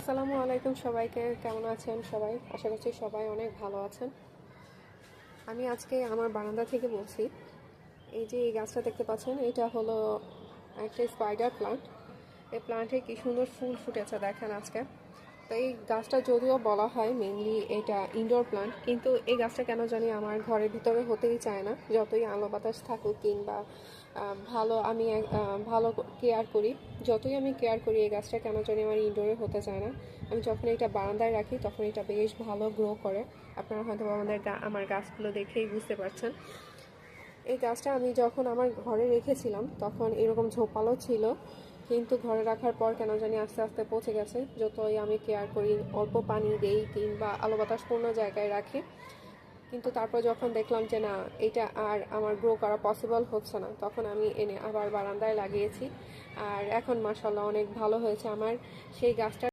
আসসালামু আলাইকুম সবাইকে, কেমন আছেন সবাই? আশা করছি সবাই অনেক ভালো আছেন। আমি আজকে আমার বারান্দা থেকে বলছি। এই যে এই গাছটা দেখতে পাচ্ছেন, এটা হলো একটা স্পাইডার প্লান্ট। এই প্লান্টে কি সুন্দর ফুল ফুটেছে দেখেন আজকে। তো এই গাছটা যদিও বলা হয় মেইনলি এটা ইনডোর প্লান্ট, কিন্তু এই গাছটা কেন জানি আমার ঘরের ভিতরে হতেই চায় না। যতই আলো বাতাস থাকুক কিংবা ভালো কেয়ার করি, যতই আমি কেয়ার করি এই গাছটা কেন জানি আমার ইনডোরে হতে চায় না। আমি যখন এটা বারান্দায় রাখি তখন এটা বেশ ভালো গ্রো করে। আপনারা হয়তো আমার গাছগুলো দেখেই বুঝতে পারছেন। এই গাছটা আমি যখন আমার ঘরে রেখেছিলাম তখন এরকম ঝোপালো ছিল, কিন্তু ঘরে রাখার পর কেন জানি আস্তে আস্তে পচে গেছে। যতই আমি কেয়ার করি, অল্প পানি দেই কিংবা আলো বাতাসপূর্ণ জায়গায় রাখি, কিন্তু তারপর যখন দেখলাম যে না, এটা আর আমার গ্রো করা পসিবল হচ্ছে না, তখন আমি এনে আবার বারান্দায় লাগিয়েছি। আর এখন মাশাআল্লাহ অনেক ভালো হয়েছে আমার সেই গাছটা।